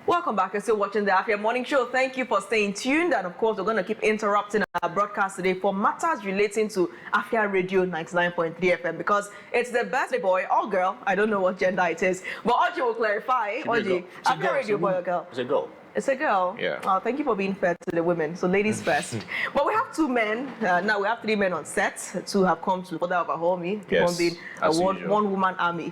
Welcome back. You're still watching the Afia Morning Show. Thank you for staying tuned. And of course, we're going to keep interrupting our broadcast today for matters relating to Afia Radio 99.3 FM because it's the birthday boy or girl. I don't know what gender it is. But Oji will clarify. Oji, Afia Radio boy or girl? It's a girl. It's a girl? Yeah. Oh, thank you for being fair to the women. So ladies first. But we have two men. Now we have three men on set. Two have come to further overhaul me. Yes, One being a one-woman army.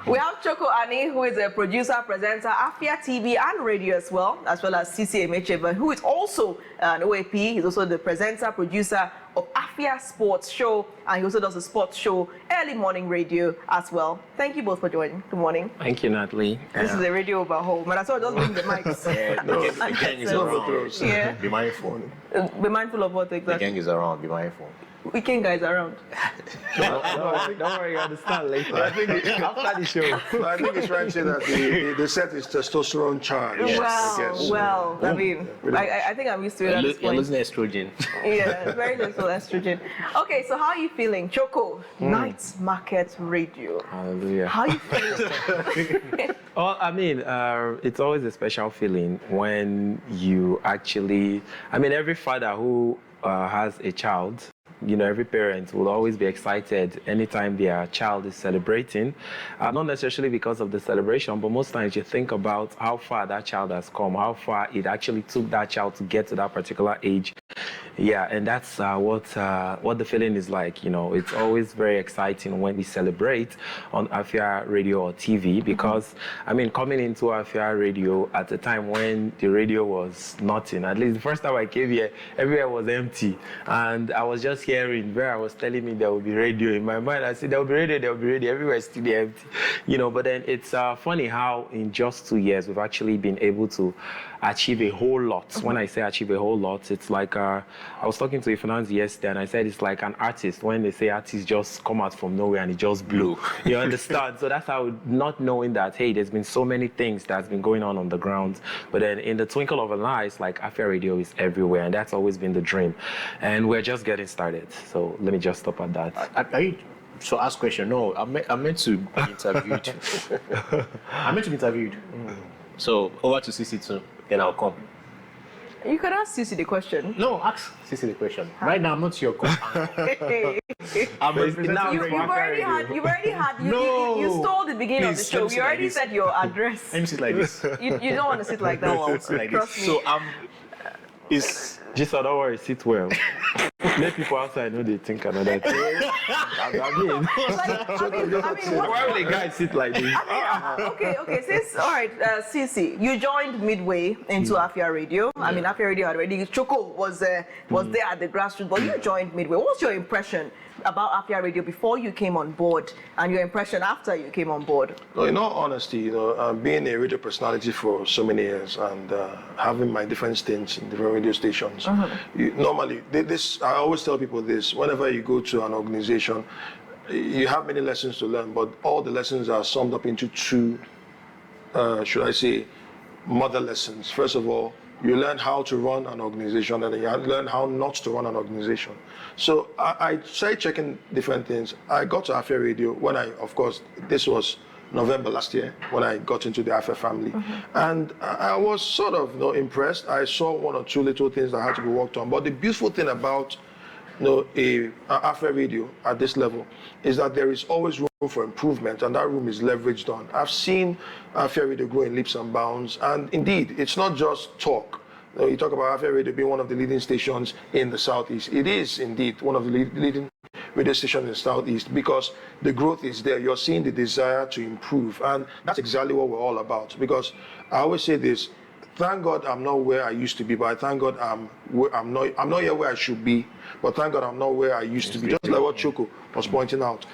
We have Choco Ani, who is a producer, presenter, Afia TV and radio as well as Sisi Emecheva, who is also an OAP. He's also the presenter, producer of Afia Sports Show, and he also does a sports show, early morning radio as well. Thank you both for joining. Good morning. Thank you, Natalie. This is a radio overhaul. But I saw just bring the mics. Yeah, the gang is around. Yeah. Be mindful. Be mindful of what exactly? The gang is around. Be mindful. Weekend guys around. Don't worry, you understand later. I think After the show. I think it's right to say that the set is testosterone charged. Yes. Well, I mean, I think I'm used to it at this You're point. losing estrogen. Yeah, very little estrogen. Okay, so how are you feeling? Choco, Night Market Radio. Hallelujah. How are you feeling? Well, I mean, it's always a special feeling when you actually, I mean, every father who has a child, you know, every parent will always be excited anytime their child is celebrating. Not necessarily because of the celebration, but most times you think about how far that child has come, how far it actually took that child to get to that particular age. Yeah, and that's what the feeling is like. You know, it's always very exciting when we celebrate on Afia Radio or TV because, I mean, coming into Afia Radio at a time when the radio was nothing. At least the first time I came here, everywhere was empty, and I was just hearing where I was telling me there will be radio. In my mind, I said there will be radio, everywhere is still empty. You know, but then it's funny how in just 2 years we've actually been able to achieve a whole lot. When I say achieve a whole lot, it's like I was talking to Ifananzi yesterday and I said it's like an artist when they say artists just come out from nowhere and it just blew. You understand? So that's how, not knowing that, hey, there's been so many things that's been going on the ground, but then in the twinkle of an eye, it's like Afia Radio is everywhere, and that's always been the dream. And we're just getting started. So let me just stop at that. Are you so ask question? No, I'm meant to be interviewed. I'm meant to be interviewed. So over to CC2, then I'll come. You could ask Sisi the question. No, ask CC the question. Right now, I'm not your coach. I'm representing You've already had. No. You stole the beginning of the Please, show. let me sit You like already this. said your address. Let me sit like this. You don't want to sit like that. No, I won't sit like Trust this. me. So it's Just don't worry, sit well. Let people outside know they think another thing. I mean, why would a guy sit like this? Okay. Since all right, Sisi, you joined midway into Afia Radio. I mean, Afia Radio had already. Choco was there at the grassroots, but you joined midway. What's your impression about Afia Radio before you came on board, and your impression after you came on board? No, in all honesty, you know, being a radio personality for so many years and having my different stints in different radio stations, normally, I always tell people this, whenever you go to an organization, you have many lessons to learn, but all the lessons are summed up into two, should I say, mother lessons. First of all, you learn how to run an organization, and then you learn how not to run an organization. So I started checking different things. I got to Afia Radio when of course, this was November last year when I got into the Afia family. And I was sort of impressed. I saw one or two little things that had to be worked on. But the beautiful thing about a Afia Radio at this level is that there is always room for improvement, and that room is leveraged on. I've seen Afia Radio grow in leaps and bounds, and indeed, it's not just talk. You talk about Afia Radio being one of the leading stations in the Southeast. It is indeed one of the leading radio stations in the Southeast because the growth is there. You're seeing the desire to improve, and that's exactly what we're all about. Because I always say this: thank God I'm not where I used to be, but I thank God I'm not here where I should be, but thank God I'm not where I used to be. Just like what Choco was pointing out.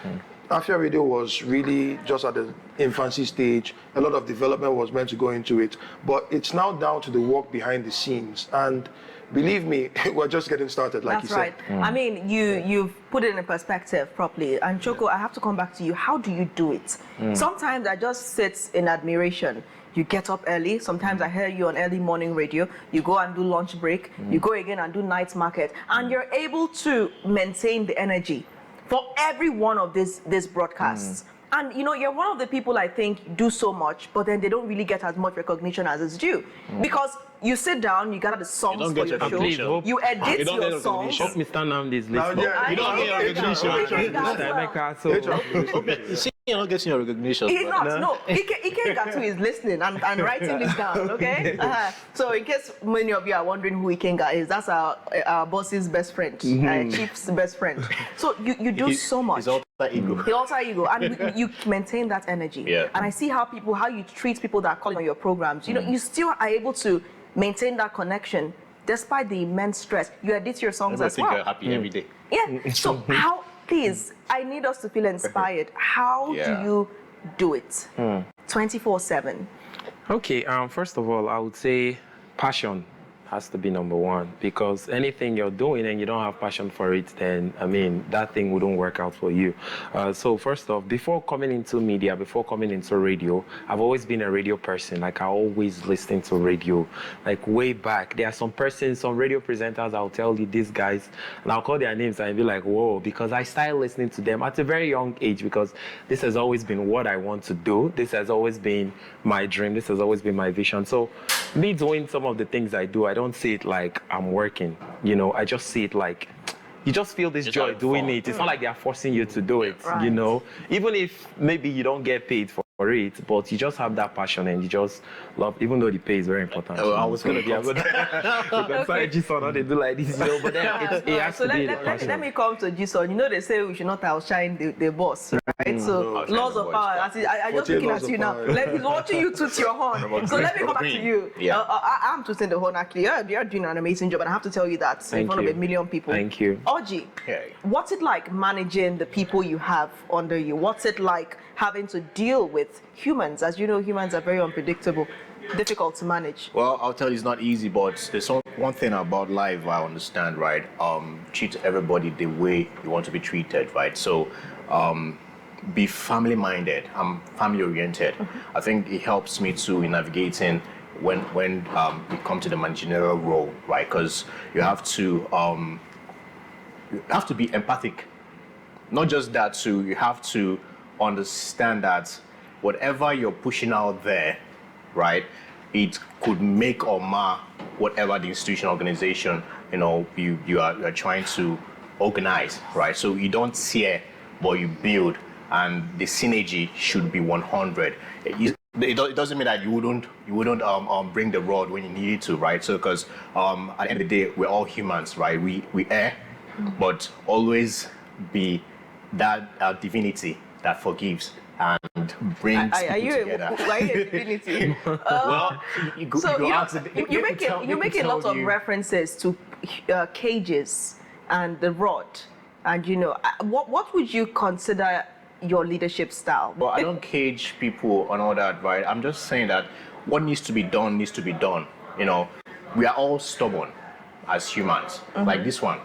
Afia Radio was really just at the infancy stage. A lot of development was meant to go into it, but it's now down to the work behind the scenes. And believe me, we're just getting started, like you said. That's right. I mean, you've put it in perspective properly. And Choco, I have to come back to you. How do you do it? Sometimes I just sit in admiration. You get up early. Sometimes I hear you on early morning radio. You go and do lunch break. You go again and do night market. And you're able to maintain the energy for every one of these broadcasts. And you know, you're one of the people I think do so much, but then they don't really get as much recognition as is due. Because you sit down, you gather the songs don't for get your show, recognition. you edit You don't get your songs. Hope Mr. Namdi is Now, listening. yeah, You don't get recognition. Mr. Emeka, so You see, you're not getting your recognition. He's bro. not. No, Ike Gatu is listening and writing this down. Okay. So in case many of you are wondering who Ikenga is, that's our boss's best friend, Chief's best friend. So you do so much. His alter ego. The alter ego, and you maintain that energy. Yeah. And I see how you treat people that are calling on your programs. You know, you still are able to maintain that connection despite the immense stress. You edit your songs I as think well. you're happy every day. Yeah. So how, please, I need us to feel inspired. How Yeah. do you do it? 24/7. Okay, first of all, I would say passion has to be number one, because anything you're doing and you don't have passion for it, then, I mean, that thing wouldn't work out for you. So first off, before coming into media, before coming into radio, I've always been a radio person. Like, I always listen to radio, like way back. There are some radio presenters, I'll tell you, these guys, and I'll call their names and be like, whoa, because I started listening to them at a very young age, because this has always been what I want to do. This has always been my dream. This has always been my vision. So me doing some of the things I do, I don't see it like I'm working, you know. I just see it like you just feel this joy doing it. It's not like they're forcing you to do it, you know. Even if maybe you don't get paid for it, but you just have that passion and you just love, even though the pay is very important. I was going to yeah, but sorry, Jason, they do like this, you know. But then it has So to be let me come to Jason. You know, they say we should not outshine the boss, right? So laws of power. I just looking at you now. He's watching you toot your horn. So let me come back to you. Yeah. I'm tooting the horn actually. You're doing an amazing job, and I have to tell you that in front of a million people. Thank you. Oji, Okay. what's it like managing the people you have under you? What's it like having to deal with humans? As you know, humans are very unpredictable, difficult to manage. Well, I'll tell you, it's not easy, but there's one thing about life I understand, right? Treat everybody the way you want to be treated, right? So, be family-minded. I'm family-oriented. I think it helps me to in navigating when we come to the managerial role, right? Because you have to be empathic. Not just that, too. You have to understand that whatever you're pushing out there, right, it could make or mar whatever the institution, organization, you know, you are trying to organize, right? So you don't tear, but you build, and the synergy should be 100. It doesn't mean that you wouldn't bring the rod when you need to, right? So because at the end of the day, we're all humans, right? We err, but always be that divinity that forgives and brings people together. Are you a divinity? Well, you make a lot of references to cages and the rod, and you know, what would you consider your leadership style? Well, I don't cage people and all that, right? I'm just saying that what needs to be done needs to be done. You know, we are all stubborn as humans, like this one.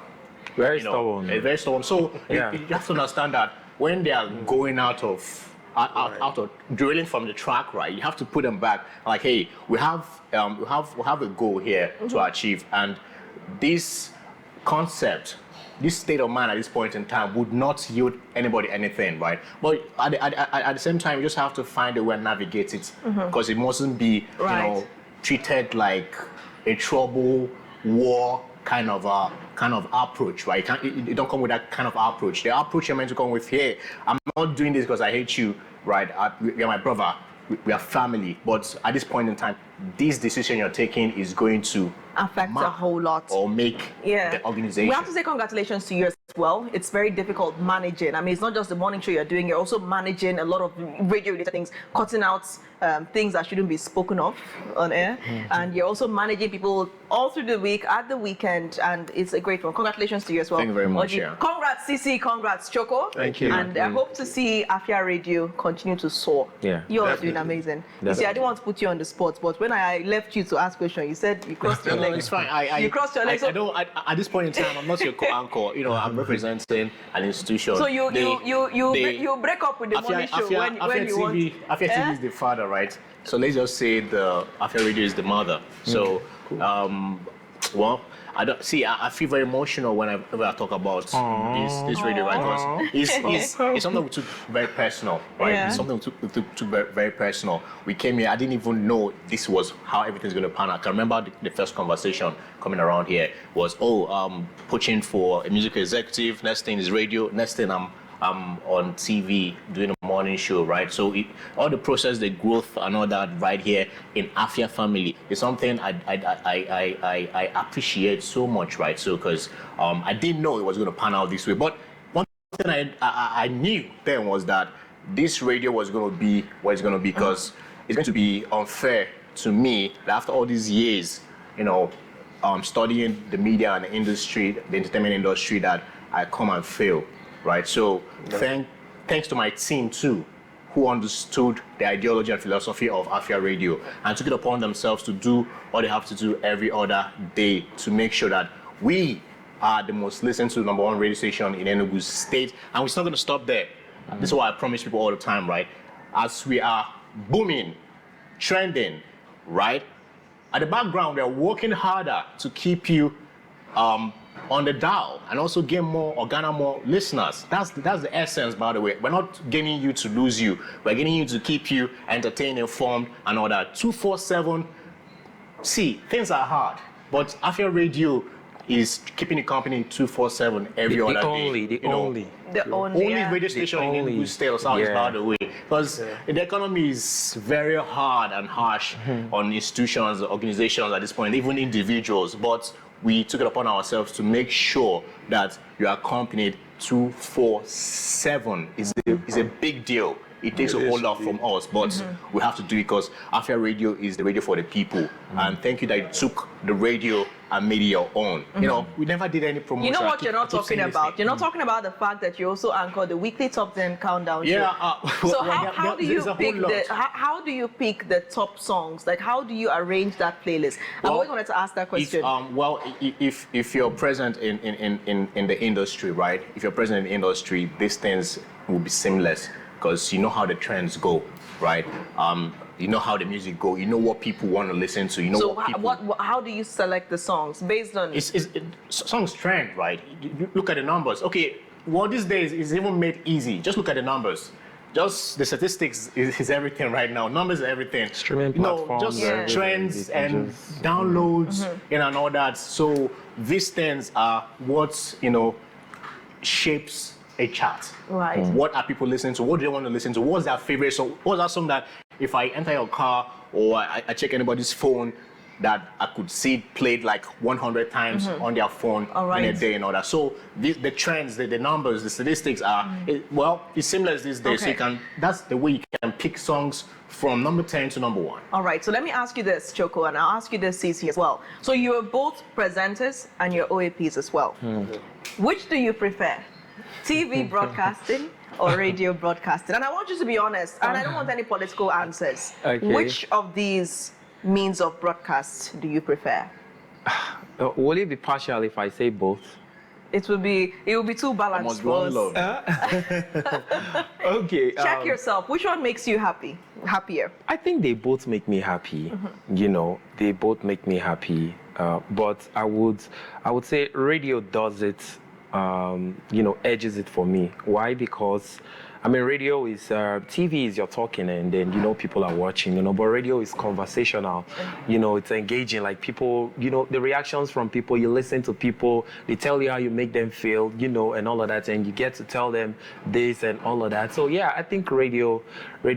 Very stubborn. Very stubborn. So you have to understand that when they are going out of drilling from the track, right? You have to put them back. Like, hey, we have a goal here to achieve, and this concept, this state of mind at this point in time would not yield anybody anything, right? But at the same time, you just have to find a way to navigate it, because it mustn't be, you know, treated like a trouble war kind of approach, right? It don't come with that kind of approach. The approach you're meant to come with, hey, I'm not doing this because I hate you, right? You're my brother. We are family. But at this point in time, this decision you're taking is going to affect a whole lot or make the organization. We have to say congratulations to you as well. It's very difficult managing. I mean, it's not just the morning show you're doing, you're also managing a lot of radio-related things, cutting out things that shouldn't be spoken of on air. And you're also managing people all through the week, at the weekend, and it's a great one. Congratulations to you as well. Thank you very much. Oji. Congrats, Sisi. Congrats, Choco. Thank you. And I hope to see Afia Radio continue to soar. Yeah. You are doing amazing. You see, I didn't want to put you on the spot, but when I left you to ask questions, you said you crossed your legs. It's fine. You crossed your legs. I don't. At this point in time, I'm not your co-anchor. You know, I'm representing an institution. So you break up with the morning show when you want. Afia TV is the father, right? So let's just say the Afia Radio is the mother. So Well, I don't see. I feel very emotional whenever I talk about this radio, right? Because it's something we took very personal, right? Yeah. It's something we took very, very personal. We came here. I didn't even know this was how everything's going to pan out. I remember the first conversation coming around here was, pushing for a musical executive. Next thing is radio. Next thing I'm on TV doing a morning show, right? So all the process, the growth and all that right here in Afia family is something I appreciate so much, right? So because I didn't know it was going to pan out this way. But one thing I knew then was that this radio was going to be what it's going to be, because it's going to be unfair to me that after all these years, studying the media and the industry, the entertainment industry, that I come and fail. Right, so thanks to my team too, who understood the ideology and philosophy of Afia Radio and took it upon themselves to do what they have to do every other day to make sure that we are the most listened to #1 radio station in Enugu State, and we're not going to stop there. This is what I promise people all the time, right? As we are booming, trending, right? At the background, we are working harder to keep you on the dial and also get more or garner more listeners. That's the essence, by the way. We're not getting you to lose you. We're getting you to keep you entertained, informed, and all that. 247. See, things are hard, but Afia Radio is keeping the company 247 every other day. The only Radio station in Enugu State or South, by the way, because the economy is very hard and harsh on institutions, organizations at this point, even individuals. But we took it upon ourselves to make sure that you are accompanied 247. Is a big deal. It takes a whole lot from us, but we have to do it because Afia Radio is the radio for the people. And thank you that you took the radio and made it your own. We never did any promotion. You know what you're not talking about? You're not talking about the fact that you also anchor the weekly top 10 countdown show. So how do you pick the top songs? Like, how do you arrange that playlist? I always wanted to ask that question. If you're present in the industry, right? If you're present in the industry, these things will be seamless, because you know how the trends go, right? You know how the music go. You know what people want to listen to. You know how do you select the songs based on? Songs trend, right? You look at the numbers. Okay, these days is even made easy. Just look at the numbers. Just the statistics is everything right now. Numbers are everything. Streaming platforms. Just trends and downloads and all that. So these things are what shapes a chart. Right. What are people listening to? What do they want to listen to? What's their favorite song? What's that song that if I enter your car or I check anybody's phone, that I could see it played like 100 times on their phone in a day and all that. So the trends, the numbers, the statistics are, it's seamless these days. Okay. So that's the way you can pick songs from number 10 to number 1. All right, so let me ask you this, Choco, and I'll ask you this, CC, as well. So you're both presenters and you're OAPs as well. Which do you prefer? TV broadcasting or radio broadcasting? And I want you to be honest, and I don't want any political answers. Okay. Which of these means of broadcast do you prefer? Will it be partial if I say both? It will be too balanced for us. Okay. Check yourself. Which one makes you happier? I think they both make me happy. They both make me happy. But I would say radio does it. Edges it for me. Why? Because radio is TV is you're talking and then people are watching, but radio is conversational. It's engaging, like people, the reactions from people, you listen to people, they tell you how you make them feel, and all of that, and you get to tell them this and all of that. So yeah, I think radio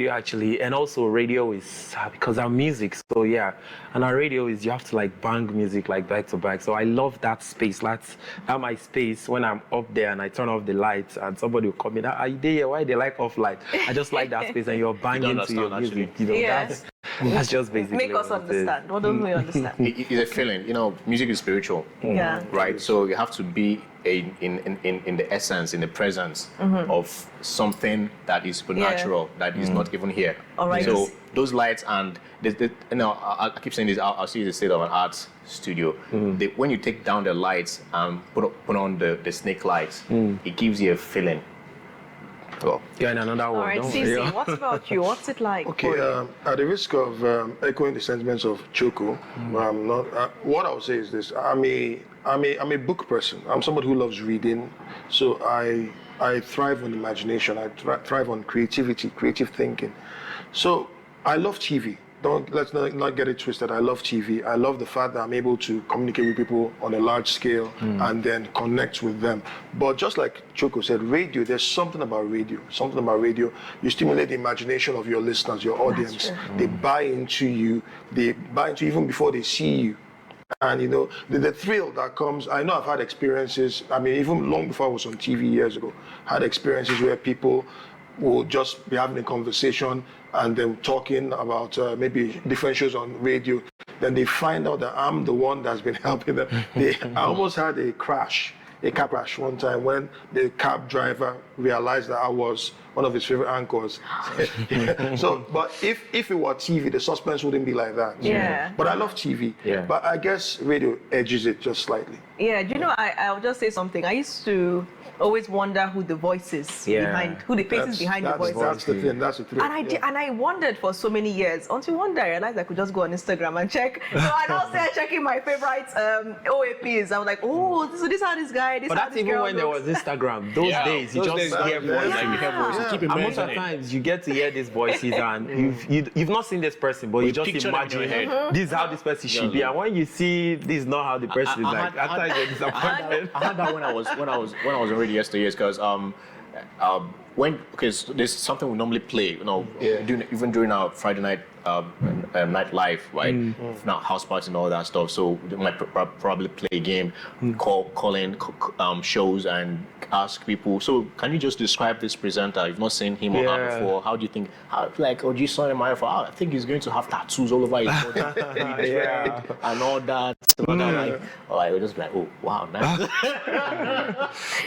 actually, and also radio is because our music, so yeah, and our radio is you have to like bang music like back to back. So I love that space. That's my space when I'm up there and I turn off the lights and somebody will come in. Are you there? Why they like off light? I just like that space and you're banging to your music. That's just basically. Make us understand. What don't we understand? It's a feeling. Music is spiritual. Yeah. Right. So you have to be in the essence, in the presence of something that is supernatural, that is not even here. All right. So those lights and I keep saying this. I'll see the state of an art studio. When you take down the lights and put on the snake lights, it gives you a feeling. Well, You're in another All world. right, don't Cece, worry. what about you? What's it like? Okay, at the risk of echoing the sentiments of Choco, I'm not. What I would say is this: I'm a book person. I'm somebody who loves reading, so I thrive on imagination. I thrive on creativity, creative thinking. So I love TV. Let's not get it twisted. I love TV. I love the fact that I'm able to communicate with people on a large scale and then connect with them. But just like Choco said, radio, there's something about radio. Something about radio. You stimulate the imagination of your listeners, your audience. They buy into you. They buy into you even before they see you. And you know, the thrill that comes, I know I've had experiences, I mean, even long before I was on TV years ago, had experiences where people will just be having a conversation and then talking about maybe different shows on radio. Then they find out that I'm the one that's been helping them. I almost had a car crash one time when the cab driver realized that I was one of his favorite anchors. So, but if it were TV, the suspense wouldn't be like that. Yeah. But I love TV. Yeah. But I guess radio edges it just slightly. Yeah, do you know, I'll just say something. I used to always wonder who the voices behind, who the faces behind the voices. That's the thing. That's the thrill. And I wondered for so many years until one day I realized I could just go on Instagram and check. So I now started checking my favorite OAPs. I was like, oh, so this is how this guy, this But how that's this even girl when there looks. was Instagram. Those days, you those just days, hear yeah. voices. Like, you hear voices. Keep And most of imagining the it. times you get to hear these voices and you've not seen this person, but you just picture them in your imagine head. this is how this person should be. And when you see this is not how the person is like, I after you get disappointed. I had that when I was on radio yesterday, because there's something we normally play, you know, even during our Friday night night live, right? Not house parties and all that stuff. So they might probably play a game, call in shows and ask people. So can you just describe this presenter? You've not seen him or her before. How do you think? Do you saw him? I think he's going to have tattoos all over his body, and all that. And I'm like, I was just like, oh wow, nice.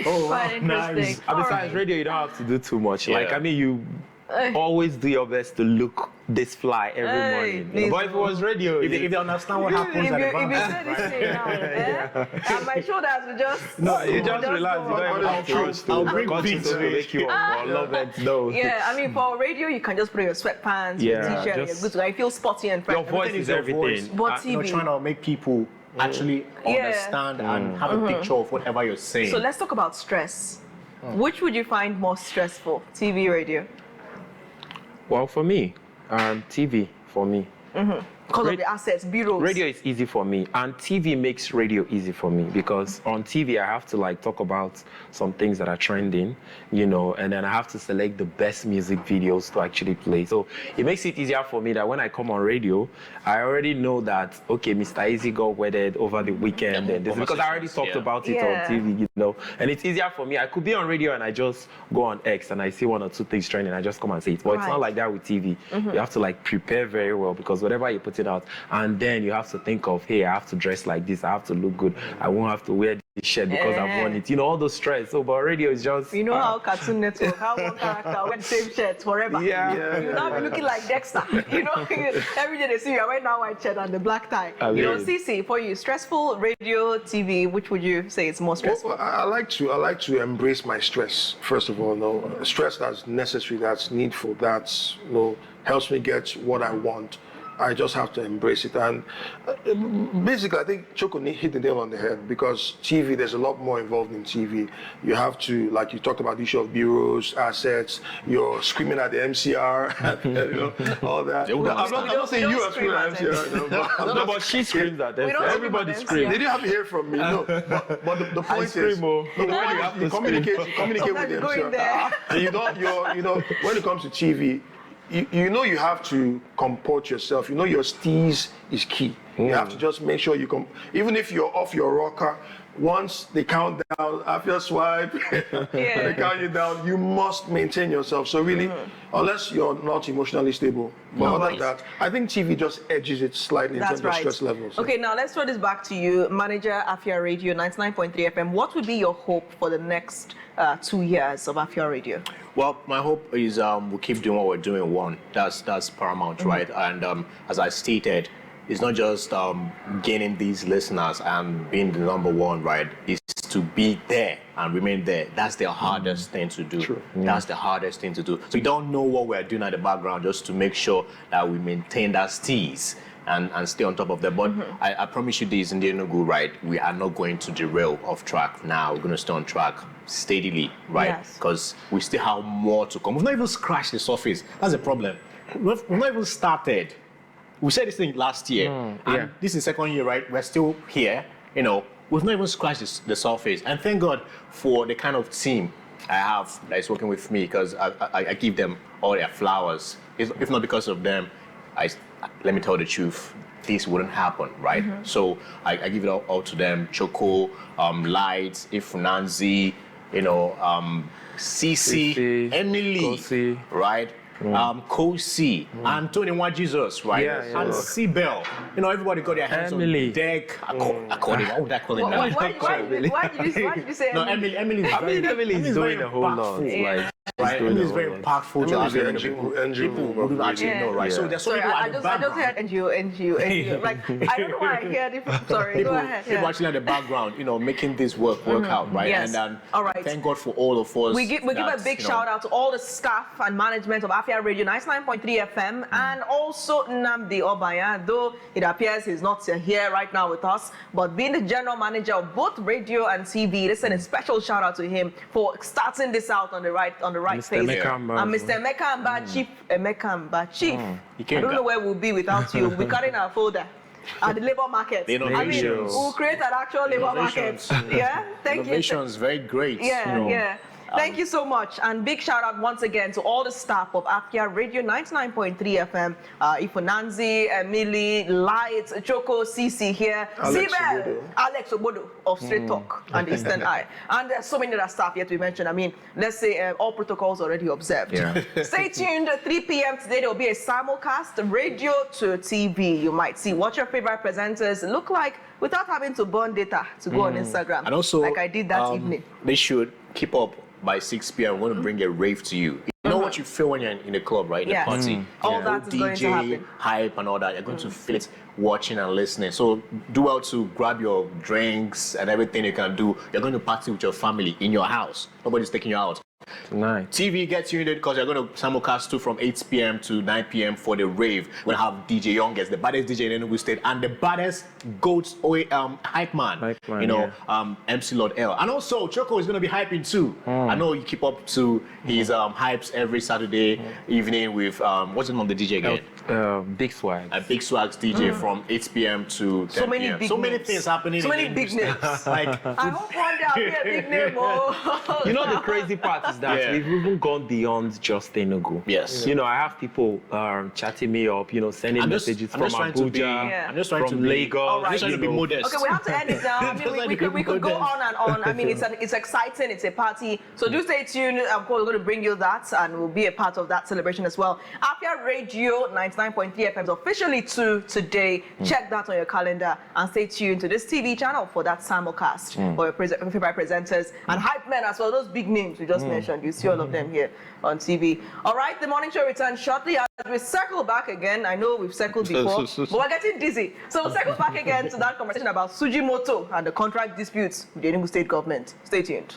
Quite interesting. And All besides right. radio, you don't have to do too much. Like, Yeah. I mean, you always do your best to look this fly every morning. please But if it was radio, If they understand what happens If at the you bank. said this thing now, and my shoulders will just... no, you just relax. go You don't on. even have to rush to I'll bring continue beats to to make you up or love it. No. Yeah, I mean, for radio, you can just put on your sweatpants, your Yeah, t-shirt, and just- you're good to go. You feel spotty and fresh. Your voice Everything is your everything. voice. But You're TV. trying to make people actually understand and have a picture of whatever you're saying. So let's talk about stress. Which would you find more stressful, TV, radio? Well, for me, TV for me. Because of the assets, bureaus. Radio is easy for me, and TV makes radio easy for me because on TV I have to like talk about some things that are trending, you know, and then I have to select the best music videos to actually play. So it makes it easier for me that when I come on radio, I already know that okay, Mr. Easy got wedded over the weekend, and this because I already talked about it on TV, you know, and it's easier for me. I could be on radio and I just go on X and I see one or two things trending, I just come and say it. But it's not like that with TV. You have to like prepare very well because whatever you put it out, and then you have to think of, hey, I have to dress like this, I have to look good, I won't have to wear this shirt because I've worn it, you know, all those stress. So but radio is just You know how Cartoon Network, how one character wear the same shirt forever. You now be looking like Dexter. You know, every day they see you are wearing that white shirt and the black tie. You know, Cece, for you, stressful radio, TV, which would you say is more stressful? Well, I like to embrace my stress. First of all, stress that's necessary, that's needful, that's helps me get what I want. I just have to embrace it. And basically, I think Choco hit the nail on the head because TV, there's a lot more involved in TV. You have to, like you talked about the issue of bureaus, assets, you're screaming at the MCR, all that. I'm not saying you are screaming at MCR. no, but she screams at them. don't Everybody scream at screams. They didn't have to hear from me, but the point is, you communicate with the Go in MCR. there. And when it comes to TV, you have to comport yourself. Your steez is key. You have to just make sure you come. Even if you're off your rocker, once they count down, Afia swipe, and they count you down, you must maintain yourself. So really, unless you're not emotionally stable, but other than that, I think TV just edges it slightly in terms of stress levels. Okay, now let's throw this back to you, manager Afia Radio 99.3 FM. What would be your hope for the next 2 years of Afia Radio? Well, my hope is we keep doing what we're doing. One, that's paramount, right? And as I stated, it's not just gaining these listeners and being the number one, right? It's to be there and remain there. That's the hardest thing to do. True. That's the hardest thing to do. So we don't know what we're doing at the background just to make sure that we maintain that steez and stay on top of that. But I promise you this, in the Enugu, right, we are not going to derail off track now. We're going to stay on track steadily, right? Because we still have more to come. We've not even scratched the surface. That's the problem. We've not even started. We said this thing last year, and this is second year, right? We're still here, you know. We've not even scratched the surface. And thank God for the kind of team I have that is working with me, because I give them all their flowers. If not because of them, let me tell the truth, this wouldn't happen, right? So I give it all to them. Choco, Light, Ifunanzi, you know, Cici, Emily, Kosi, right? Kosi, Anthony Jesus, right? And Sibel. You know, everybody got their hands Emily. on deck. According, what would I call it now? Why did you say No, Emily? Emily is doing a whole lot. Right, Emily is very impactful to us. People Who don't actually know, right? So there's so many I just heard NGO. Like, I don't know why I hear different. Sorry, go ahead. People actually in the background, you know, making this work out, right? Yes. And all right. Thank God for all of us. We give a big shout out to all the staff and management of Afia Radio 99.3 FM and also Nnamdi Obaya, though it appears he's not here right now with us, but being the general manager of both radio and TV, listen, a special shout out to him for starting this out on the right Mr. phase. Emeka And Mr. Emeka Mba, Chief Emeka Mba, Chief. I don't know where we'll be without you. We're carrying our folder at the labor market. I mean, we'll create an actual labor market. Yeah, thank you. Innovations, very great. Yeah. Thank you so much. And big shout out once again to all the staff of Afia Radio 99.3 FM. Ifunanzi, Emily, Light, Choco, Cici here. Alex Obodo of Straight Talk and Eastern Eye. And there's so many other staff yet to be mentioned. I mean, let's say all protocols already observed. Stay tuned. 3 p.m. today, there will be a simulcast, radio to TV. You might see what your favorite presenters look like without having to burn data to go on Instagram. And also, like I did that evening. They should keep up. By 6 p.m., I'm going to bring a rave to you. You know what you feel when you're in a club, right? In a party. All that is going to happen. Hype and all that. You're going to feel it watching and listening. So do well to grab your drinks and everything you can do. You're going to party with your family in your house. Nobody's taking you out. Nice. TV gets you in it because you're going to simulcast too from 8 p.m. to 9 p.m. for the rave. We're going to have DJ Youngest, the baddest DJ in Enugu State, and the baddest GOAT hype man, you know, MC Lord L. And also, Choco is going to be hyping too. I know you keep up to his hypes every Saturday evening with, what's the name of the DJ again? Big Swag. Big Swag's DJ from 8 p.m. to 10 p.m. So many things happening. So many big names. Like, I hope one day I'll be a big name. You know, the crazy part is that we've even gone beyond just Enugu. Yes. You know, I have people chatting me up, you know, sending messages from Abuja, I'm just trying from Lagos. I'm just trying to be modest. Okay, we have to end it now. I mean, we could go on and on. I mean, it's exciting. It's a party. So do stay tuned. Of course, we're going to bring you that and we'll be a part of that celebration as well. Afia Radio 99.3 FM is officially 2 today. Check that on your calendar and stay tuned to this TV channel for that simulcast for your favorite presenters and hype men as well. Those big names we just mentioned. You see all of them here on TV. All right, the morning show returns shortly as we circle back again. I know we've circled before, but we're getting dizzy. So we'll circle back again to that conversation about Sujimoto and the contract disputes with the Enugu State government. Stay tuned.